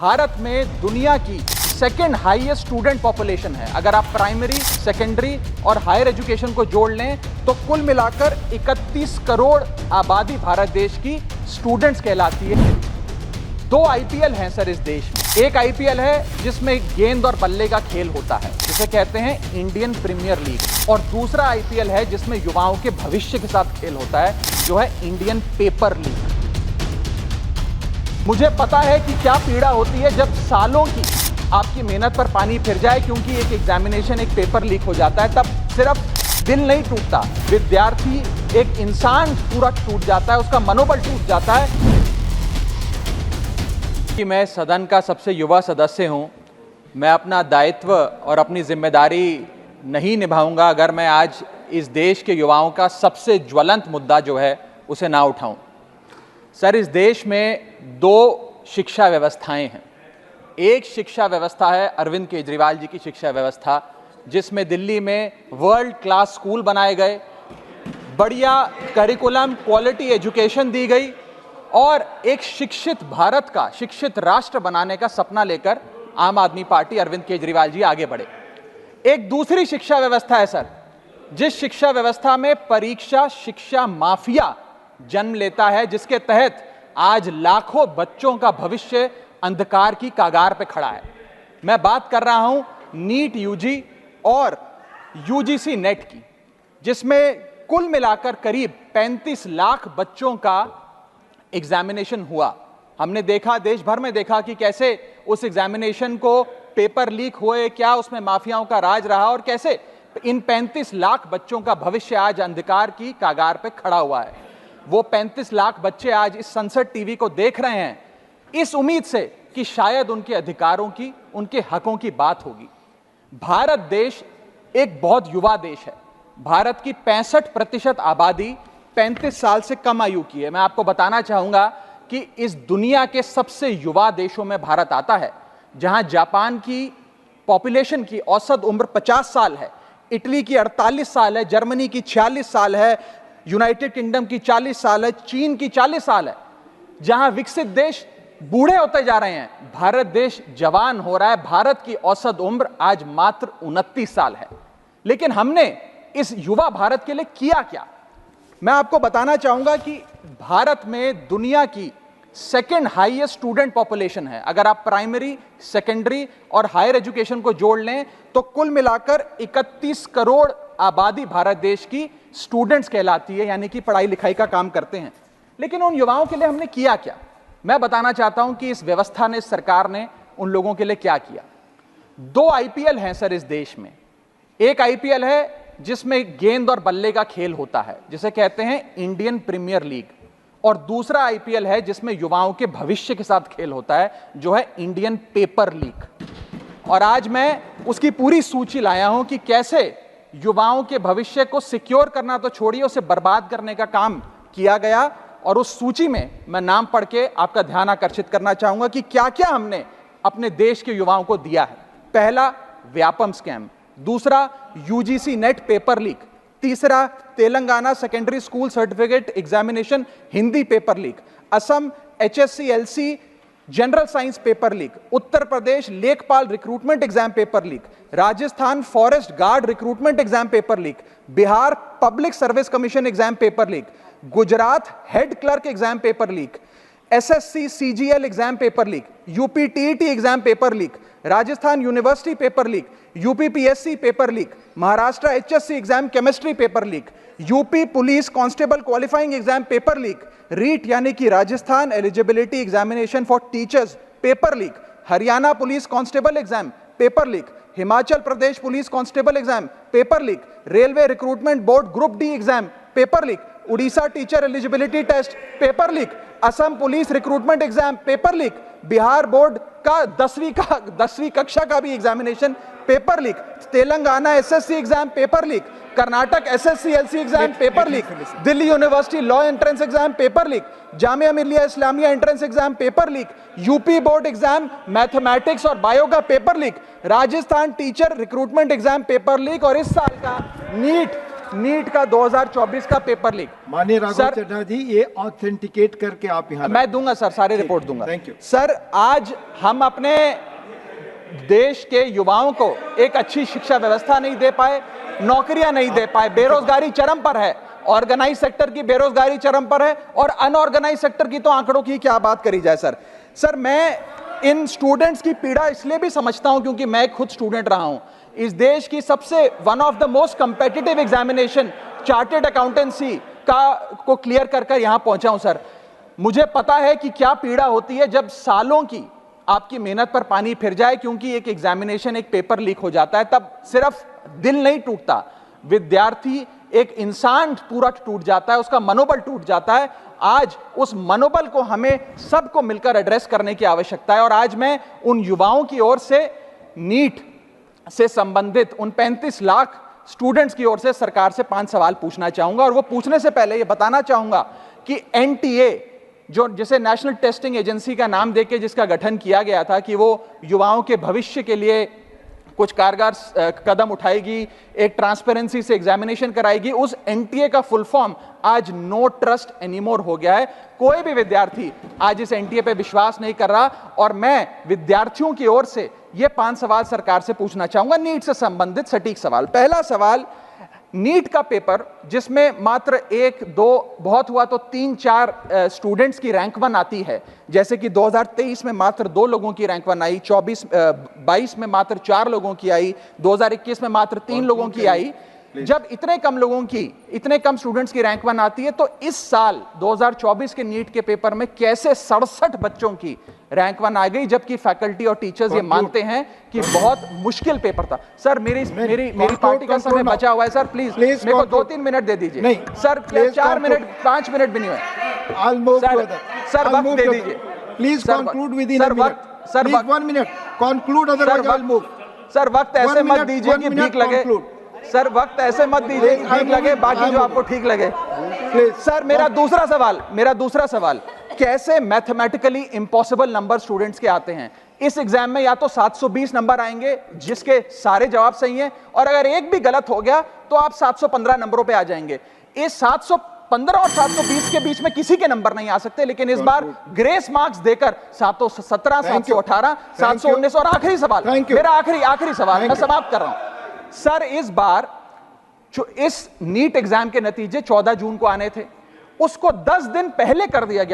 भारत में दुनिया की सेकेंड हाईएस्ट स्टूडेंट पॉपुलेशन है। अगर आप प्राइमरी, सेकेंडरी और हायर एजुकेशन को जोड़ लें तो कुल मिलाकर 31 करोड़ आबादी भारत देश की स्टूडेंट्स कहलाती है। 2 आईपीएल हैं सर इस देश में। एक आईपीएल है जिसमें गेंद और बल्ले का खेल होता है, जिसे कहते हैं इंडियन प्रीमियर लीग, और दूसरा आईपीएल है जिसमें युवाओं के भविष्य के साथ खेल होता है, जो है इंडियन पेपर लीग। मुझे पता है कि क्या पीड़ा होती है जब सालों की आपकी मेहनत पर पानी फिर जाए, क्योंकि एक एग्जामिनेशन, एक पेपर लीक हो जाता है। तब सिर्फ दिल नहीं टूटता, विद्यार्थी, एक इंसान पूरा टूट जाता है, उसका मनोबल टूट जाता है। कि मैं सदन का सबसे युवा सदस्य हूं, मैं अपना दायित्व और अपनी जिम्मेदारी नहीं निभाऊंगा अगर मैं आज इस देश के युवाओं का सबसे ज्वलंत मुद्दा जो है उसे ना उठाऊं। सर, इस देश में 2 शिक्षा व्यवस्थाएं हैं। एक शिक्षा व्यवस्था है अरविंद केजरीवाल जी की शिक्षा व्यवस्था, जिसमें दिल्ली में वर्ल्ड क्लास स्कूल बनाए गए, बढ़िया करिकुलम, क्वालिटी एजुकेशन दी गई और एक शिक्षित भारत का, शिक्षित राष्ट्र बनाने का सपना लेकर आम आदमी पार्टी, अरविंद केजरीवाल जी आगे बढ़े। एक दूसरी शिक्षा व्यवस्था है सर, जिस शिक्षा व्यवस्था में परीक्षा शिक्षा माफिया जन्म लेता है, जिसके तहत आज लाखों बच्चों का भविष्य अंधकार की कागार पे खड़ा है। मैं बात कर रहा हूं नीट यूजी और यूजीसी नेट की, जिसमें कुल मिलाकर करीब 35 लाख बच्चों का एग्जामिनेशन हुआ। हमने देखा, देश भर में देखा कि कैसे उस एग्जामिनेशन को पेपर लीक हुए, क्या उसमें माफियाओं का राज रहा और कैसे इन 35 लाख बच्चों का भविष्य आज अंधकार की कागार पे खड़ा हुआ है। वो 35 लाख बच्चे आज इस संसद टीवी को देख रहे हैं इस उम्मीद से कि शायद उनके अधिकारों की, उनके हकों की बात होगी। भारत देश एक बहुत युवा देश है। भारत की 65% आबादी 35 साल से कम आयु की है। मैं आपको बताना चाहूंगा कि इस दुनिया के सबसे युवा देशों में भारत आता है, जहां जापान की पॉपुलेशन की औसत उम्र 50 साल है, इटली की 48 साल है, जर्मनी की 46 साल है, यूनाइटेड किंगडम की 40 साल है, चीन की 40 साल है। जहां विकसित देश बूढ़े होते जा रहे हैं, भारत देश जवान हो रहा है। भारत की औसत उम्र आज मात्र 29 साल है। लेकिन हमने इस युवा भारत के लिए किया क्या? मैं आपको बताना चाहूंगा कि भारत में दुनिया की सेकेंड हाईएस्ट स्टूडेंट पॉपुलेशन है। अगर आप प्राइमरी, सेकेंडरी और हायर एजुकेशन को जोड़ लें तो कुल मिलाकर 31 करोड़ आबादी भारत देश की स्टूडेंट्स कहलाती है, यानी कि पढ़ाई लिखाई का काम करते हैं। लेकिन उन युवाओं के लिए हमने किया क्या? मैं बताना चाहता हूं कि इस व्यवस्था ने, सरकार ने उन लोगों के लिए क्या किया। 2 आईपीएल हैं सर इस देश में। एक आईपीएल है जिसमें गेंद और बल्ले का खेल होता है, जिसे कहते हैं इंडियन प्रीमियर लीग, और दूसरा आईपीएल है जिसमें युवाओं के भविष्य के साथ खेल होता है, जो है इंडियन पेपर लीग। और आज मैं उसकी पूरी सूची लाया हूं कि कैसे युवाओं के भविष्य को सिक्योर करना तो छोड़िए, उसे बर्बाद करने का काम किया गया। और उस सूची में मैं नाम पढ़ के आपका ध्यान आकर्षित करना चाहूंगा कि क्या क्या हमने अपने देश के युवाओं को दिया है। पहला, व्यापम स्कैम। दूसरा, यूजीसी नेट पेपर लीक। तीसरा, Telangana secondary school certificate examination Hindi paper leak. Assam HSC-LC general science paper leak. Uttar Pradesh लेखपाल recruitment exam paper leak. Rajasthan forest guard recruitment exam paper leak. Bihar public service commission exam paper leak. Gujarat head clerk exam paper leak. SSC CGL exam paper leak. UP TET exam paper leak. Rajasthan university paper leak. UP PSC paper leak. Maharashtra HSC exam chemistry paper leak. UP police constable qualifying exam paper leak. REET यानी कि Rajasthan eligibility examination for teachers paper leak. Haryana police constable exam paper leak. Himachal Pradesh police constable exam paper leak. Railway recruitment board group D exam paper leak. Orissa teacher eligibility test paper leak. Assam police recruitment exam paper leak. Bihar board का 10वीं कक्षा का भी examination paper leak. Telangana SSC exam paper leak. Karnataka SSC-LC exam paper leak. Delhi university law entrance exam paper leak. Jamia Millia Islamia entrance exam paper leak. UP board exam mathematics और bio का paper leak. Rajasthan teacher recruitment exam paper leak. और इस साल का NEET NEET का 2024 का paper leak. माननीय Raghav sir, Chadha जी, ये ऑथेंटिकेट करके आप यहाँ मैं दूंगा सर, सारी रिपोर्ट दूंगा। थैंक यू सर, आज हम अपने देश के युवाओं को एक अच्छी शिक्षा व्यवस्था नहीं दे पाए, नौकरियां नहीं दे पाए, बेरोजगारी चरम पर है, ऑर्गेनाइज सेक्टर की बेरोजगारी चरम पर है और अनऑर्गेनाइज सेक्टर की तो आंकड़ों की क्या बात करी जाए। सर मैं इन स्टूडेंट्स की पीड़ा इसलिए भी समझता हूं क्योंकि मैं खुद स्टूडेंट रहा हूं। इस देश की सबसे one of the most competitive examination chartered accountancy को क्लियर कर यहां पहुंचा हूं। सर, मुझे पता है कि क्या पीड़ा होती है जब सालों की आपकी मेहनत पर पानी फिर जाए क्योंकि एक एग्जामिनेशन, एक पेपर लीक हो जाता है। तब सिर्फ दिल नहीं टूटता, विद्यार्थी, एक इंसान पूरा टूट जाता है, उसका मनोबल टूट जाता है। आज उस मनोबल को हमें सबको मिलकर एड्रेस करने की आवश्यकता है और आज मैं उन युवाओं की ओर से, नीट से संबंधित उन 35 लाख स्टूडेंट्स की ओर से सरकार से 5 सवाल पूछना चाहूंगा। और वो पूछने से पहले ये बताना चाहूंगा कि एनटीए, जो जिसे नेशनल टेस्टिंग एजेंसी का नाम देके जिसका गठन किया गया था कि वो युवाओं के भविष्य के लिए कुछ कारगर कदम उठाएगी, एक ट्रांसपेरेंसी से एग्जामिनेशन कराएगी, उस एनटीए का फुल फॉर्म आज नो ट्रस्ट एनीमोर हो गया है। कोई भी विद्यार्थी आज इस एनटीए पे विश्वास नहीं कर रहा और मैं विद्यार्थियों की ओर से ये 5 सवाल सरकार से पूछना चाहूंगा, नीट से संबंधित सटीक सवाल। पहला सवाल, नीट का पेपर जिसमें मात्र 1-2, बहुत हुआ तो 3-4 स्टूडेंट्स की रैंक 1 आती है, जैसे कि 2023 में मात्र 2 लोगों की रैंक 1 आई, 22 में मात्र 4 लोगों की आई, 2021 में मात्र 3 लोगों की आई। जब इतने कम स्टूडेंट्स की रैंक 1 आती है तो इस साल 2024 के नीट के पेपर में कैसे 67 बच्चों की रैंक 1 आ गई, जबकि फैकल्टी और टीचर्स ये मानते हैं कि बहुत मुश्किल पेपर था। सर, मेरी पार्टी का समय बचा हुआ है सर, प्लीज मेरे को 2-3 मिनट दे दीजिए। नहीं सर, 4 मिनट 5 मिनट भी नहीं हुए सर, वक्त दे दीजिए please. Conclude with in a minute sir, 1 minute conclude, otherwise I will move. Sir, वक्त ऐसे मत दीजिए कि भीख लगे सर, वक्त ऐसे मत दीजिए कि ठीक लगे, बाकी जो आपको ठीक लगे। सर, मेरा दूसरा सवाल, कैसे मैथमेटिकली इम्पॉसिबल नंबर स्टूडेंट्स के आते हैं? इस एग्जाम में या तो 720 नंबर आएंगे जिसके सारे जवाब सही हैं, और अगर एक भी गलत हो गया तो आप 715 नंबरों पे आ जाएंगे। इस 715 और 720 के बीच में किसी के नंबर नहीं आ सकते, लेकिन इस बार ग्रेस मार्क्स देकर 717, 718, 719 और आखिरी सवाल, मेरा आखिरी सवाल, मैं समाप्त कर रहा हूं। सर, इस बार जो इस नीट एग्जाम के नतीजे 14 जून को आने थे, उसको 10 दिन पहले कर दिया गया।